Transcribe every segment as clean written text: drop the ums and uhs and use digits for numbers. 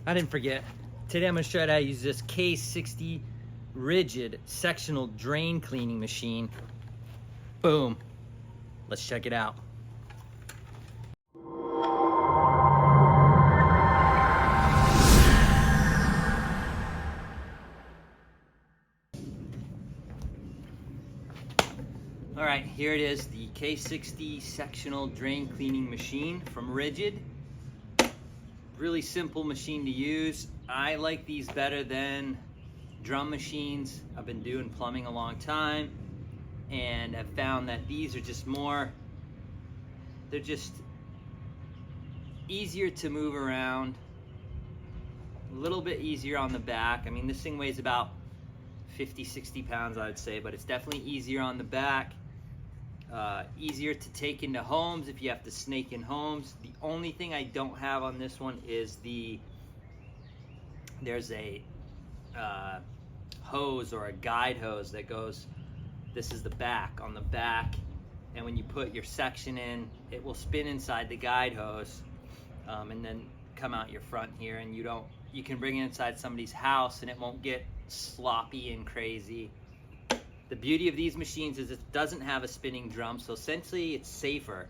I didn't forget. Today I'm gonna show you how to use this K60 Ridgid sectional drain cleaning machine. Boom. Let's check it out. All right, here it is, the K60 sectional drain cleaning machine from Ridgid. Really simple machine to use. I like these better than drum machines. I've been doing plumbing a long time and I've found that these are just they're just easier to move around, a little bit easier on the back. I mean, this thing weighs about 50-60 pounds, I would say, but it's definitely easier on the back. Easier to take into homes if you have to snake in homes. The only thing I don't have on this one is there's a hose or a guide hose that goes, this is the back, on the back, and when you put your section in, it will spin inside the guide hose and then come out your front here, and you can bring it inside somebody's house and it won't get sloppy and crazy. The beauty of these machines is it doesn't have a spinning drum, so essentially it's safer.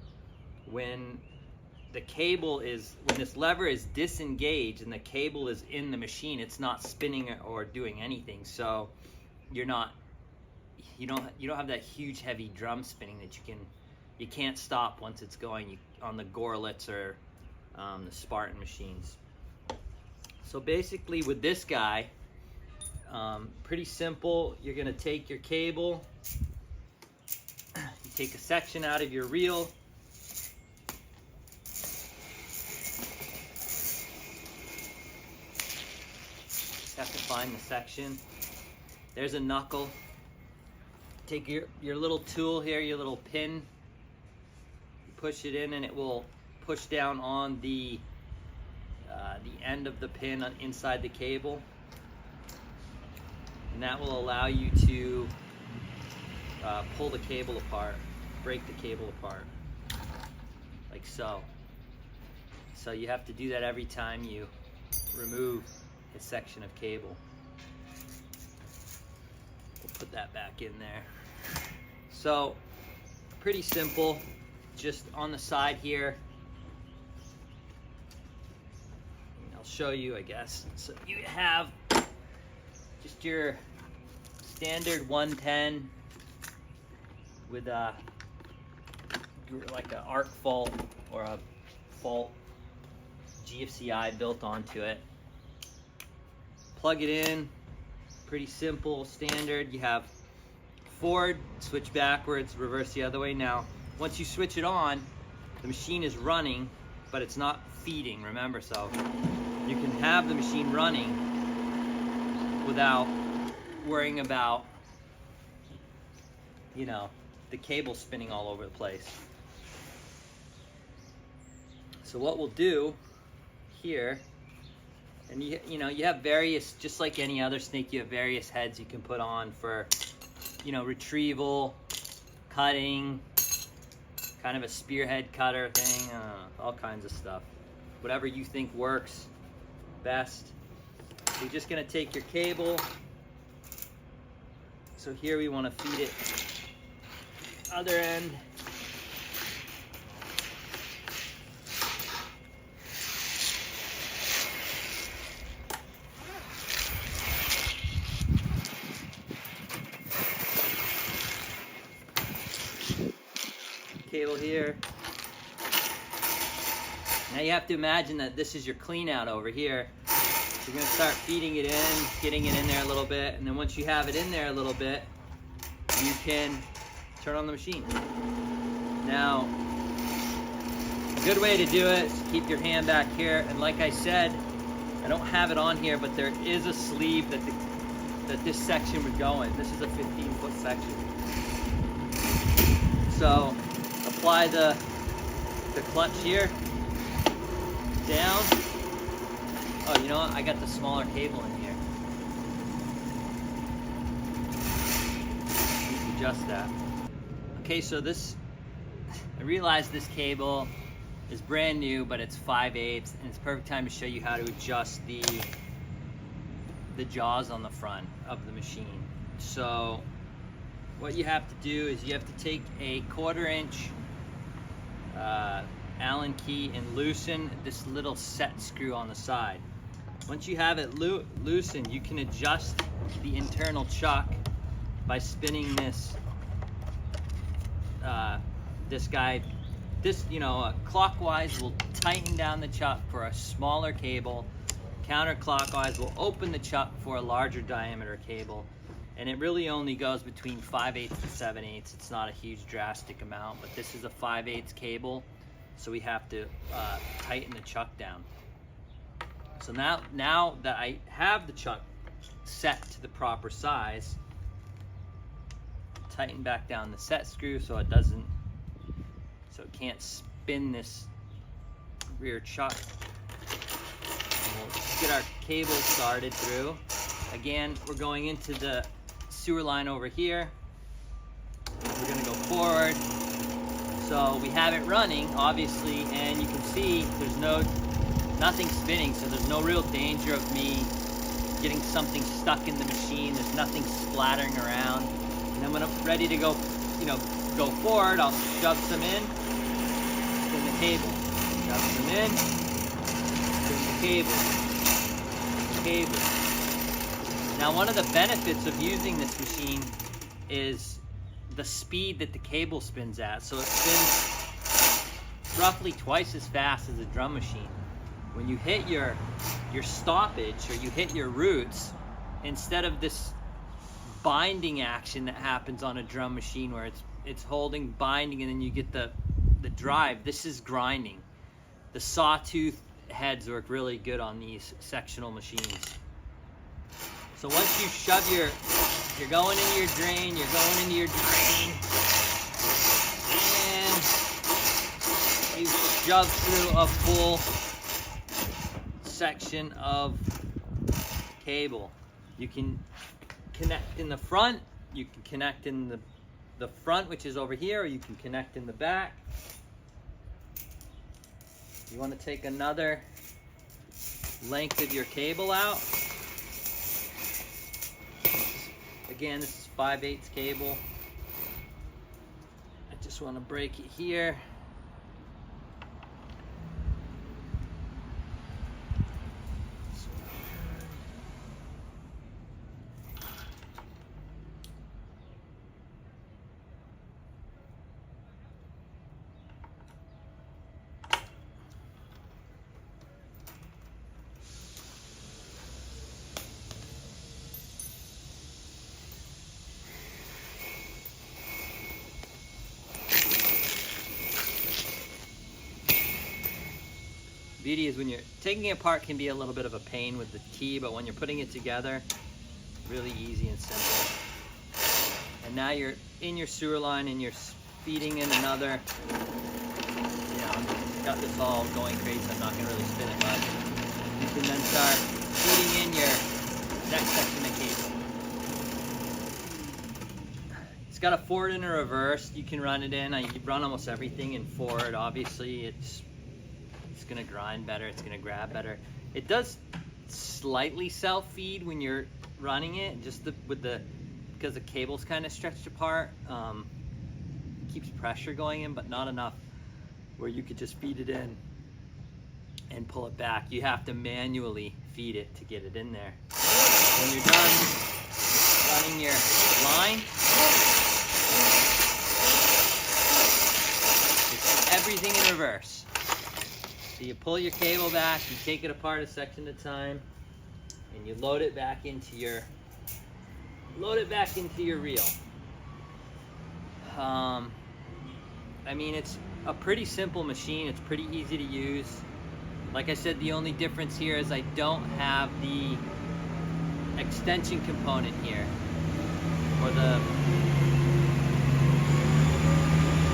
When this lever is disengaged and the cable is in the machine, it's not spinning or doing anything. So you don't have that huge heavy drum spinning that you can't stop once it's going on the Gorlitz or the Spartan machines. So basically with this guy, pretty simple. You're gonna take your cable, you take a section out of your reel, just have to find the section. There's a knuckle. Take your little tool here, your little pin, you push it in and it will push down on the end of the pin inside the cable. And that will allow you to pull the cable apart, break the cable apart, like so. So you have to do that every time you remove a section of cable. We'll put that back in there. So, pretty simple, just on the side here. I'll show you, I guess. So you have just your standard 110 with like an arc fault or a fault GFCI built onto it. Plug it in, pretty simple, standard. You have forward, switch backwards, reverse the other way. Now, once you switch it on, the machine is running, but it's not feeding, remember, so you can have the machine running without worrying about, the cable spinning all over the place. So what we'll do here, and you have various, just like any other snake, you have various heads you can put on for, retrieval, cutting, kind of a spearhead cutter thing, all kinds of stuff. Whatever you think works best. You're just gonna take your cable. So here we want to feed it other end. Cable here. Now you have to imagine that this is your clean out over here. You're going to start feeding it in, getting it in there a little bit, and then once you have it in there a little bit, you can turn on the machine. Now, a good way to do it is to keep your hand back here, and like I said, I don't have it on here, but there is a sleeve that this section would go in. This is a 15-foot section. So, apply the clutch here, down. Oh, you know what? I got the smaller cable in here. You can adjust that. Okay, so I realized this cable is brand new, but it's 5/8, and it's a perfect time to show you how to adjust the jaws on the front of the machine. So what you have to do is you have to take a 1/4 inch Allen key and loosen this little set screw on the side. Once you have it loosened, you can adjust the internal chuck by spinning this guy. This, clockwise will tighten down the chuck for a smaller cable. Counterclockwise will open the chuck for a larger diameter cable. And it really only goes between 5/8 and 7/8. It's not a huge drastic amount, but this is a 5/8 cable, so we have to tighten the chuck down. So now that I have the chuck set to the proper size, tighten back down the set screw so it can't spin this rear chuck. And we'll get our cable started through. Again, we're going into the sewer line over here. We're gonna go forward. So we have it running, obviously, and you can see there's nothing spinning, so there's no real danger of me getting something stuck in the machine. There's nothing splattering around. And then when I'm ready to go, go forward, I'll shove some in, spin the cable. Shove some in, spin the cable. Now, one of the benefits of using this machine is the speed that the cable spins at. So it spins roughly twice as fast as a drum machine. When you hit your stoppage or you hit your roots, instead of this binding action that happens on a drum machine where it's holding, binding, and then you get the drive, this is grinding. The sawtooth heads work really good on these sectional machines. So once you shove you're going into your drain, and you shove through a full section of cable. You can connect in the front, you can connect in the front, which is over here, or you can connect in the back. You want to take another length of your cable out. Again, this is 5/8 cable. I just want to break it here. Beauty is when you're taking it apart can be a little bit of a pain with the key, but when you're putting it together, really easy and simple. And now you're in your sewer line and you're feeding in another. Got this all going crazy, so I'm not gonna really spin it much. You can then start feeding in your next section of cable. It's got a forward and a reverse. You can run it in. I run almost everything in forward. Obviously, it's gonna grind better, it's gonna grab better. It does slightly self-feed when you're running it, just because the cable's kind of stretched apart. Keeps pressure going in, but not enough where you could just feed it in and pull it back. You have to manually feed it to get it in there. When you're done running your line, it's everything in reverse. So you pull your cable back, you take it apart a section at a time, and you load it back into your reel. I mean, it's a pretty simple machine. It's pretty easy to use. Like I said, the only difference here is I don't have the extension component here, or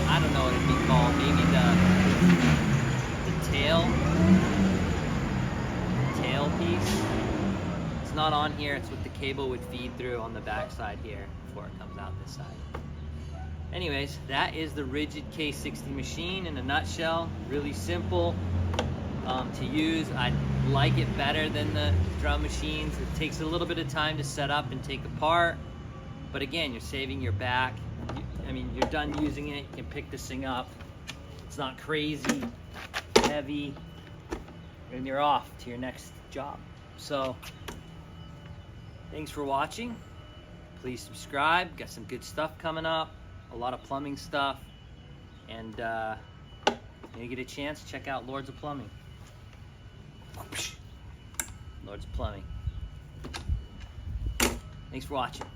I don't know what it'd be called, maybe the tail piece. It's not on here. It's what the cable would feed through on the back side here before it comes out this side. anyways, that is the Ridgid K60 machine in a nutshell. Really simple to use. I like it better than the drum machines. It takes a little bit of time to set up and take apart, but again, you're saving your back. I mean, you're done using it, you can pick this thing up. It's not crazy heavy, and you're off to your next job. So thanks for watching. Please subscribe. Got some good stuff coming up, a lot of plumbing stuff, and when you get a chance, check out Lords of Plumbing. Lords of Plumbing. Thanks for watching.